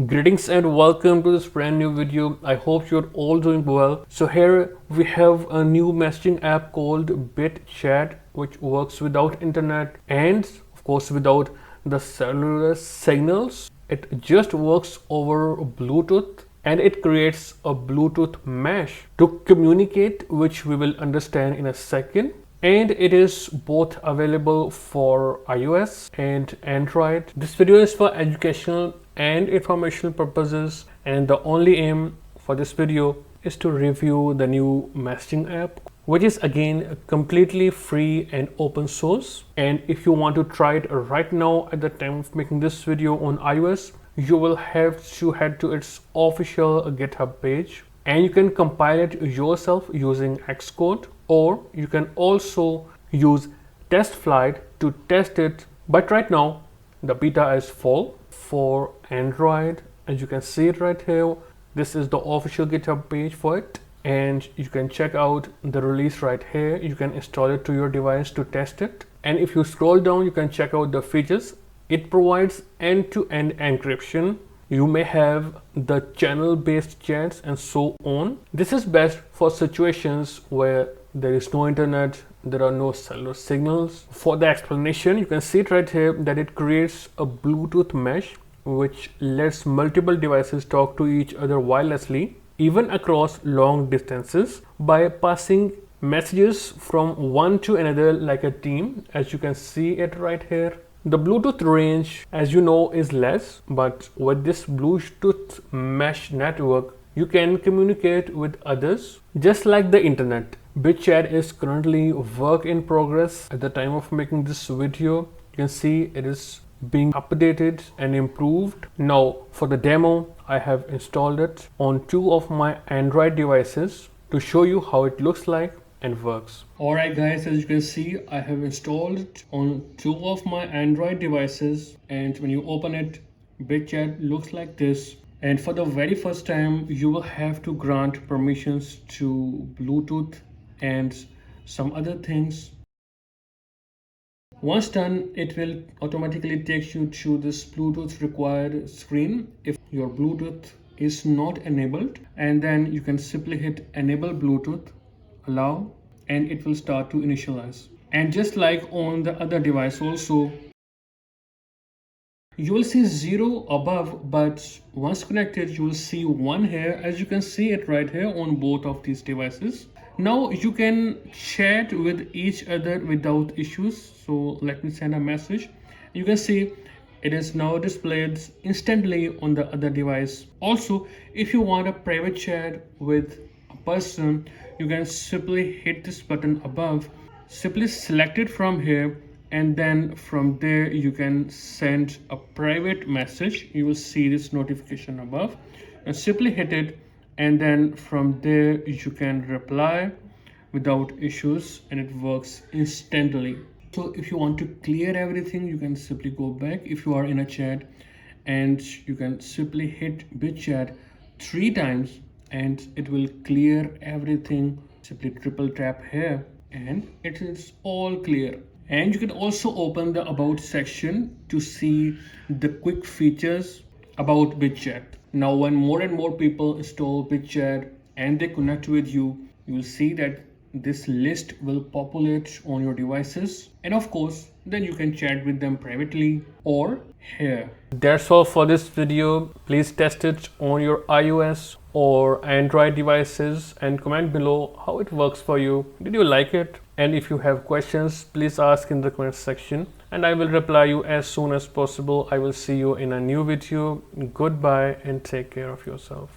Greetings and welcome to this brand new video. I hope you're all doing well. So here we have a new messaging app called Bitchat, which works without internet and of course without the cellular signals. It just works over Bluetooth and it creates a Bluetooth mesh to communicate, which we will understand in a second. And it is both available for iOS and Android. This video is for educational and informational purposes, and the only aim for this video is to review the new messaging app, which is again completely free and open source. And if you want to try it right now at the time of making this video on iOS, you will have to head to its official GitHub page and you can compile it yourself using Xcode, or you can also use TestFlight to test it. But right now the beta is full for Android, as you can see it right here. This is the official GitHub page for it, and you can check out the release right here. You can install it to your device to test it, and if you scroll down you can check out the features. It provides end-to-end encryption. You may have the channel based chats and so on. This is best for situations where there is no internet, there are no cellular signals. For the explanation, you can see it right here that it creates a Bluetooth mesh which lets multiple devices talk to each other wirelessly, even across long distances, by passing messages from one to another like a team, as you can see it right here. The Bluetooth range, as you know, is less, but with this Bluetooth mesh network, you can communicate with others just like the internet. Bitchat is currently work in progress at the time of making this video. You can see it is being updated and improved. Now for the demo, I have installed it on two of my Android devices to show you how it looks like and works. Alright guys, as you can see, I have installed it on two of my Android devices, and when you open it, Bitchat looks like this. And for the very first time, you will have to grant permissions to Bluetooth and some other things. Once done, it will automatically take you to this Bluetooth required screen if your Bluetooth is not enabled, and then you can simply hit enable Bluetooth, allow, and it will start to initialize. And just like on the other device also, you will see 0 above, but once connected you will see 1 here, as you can see it right here on both of these devices. Now you can chat with each other without issues. So let me send a message. You can see it is now displayed instantly on the other device. Also, if you want a private chat with a person, you can simply hit this button above, simply select it from here, and then from there you can send a private message. You will see this notification above, and simply hit it, and then from there you can reply without issues, and it works instantly. So if you want to clear everything, you can simply go back if you are in a chat, and you can simply hit Bitchat 3 times and it will clear everything. Simply triple tap here and it is all clear. And you can also open the about section to see the quick features about Bitchat. Now when more and more people install Bitchat and they connect with you, you will see that this list will populate on your devices, and of course then you can chat with them privately or here. That's all for this video. Please test it on your iOS or Android devices and comment below how it works for you. Did you like it? And if you have questions, please ask in the comment section and I will reply you as soon as possible. I will see you in a new video. Goodbye and take care of yourself.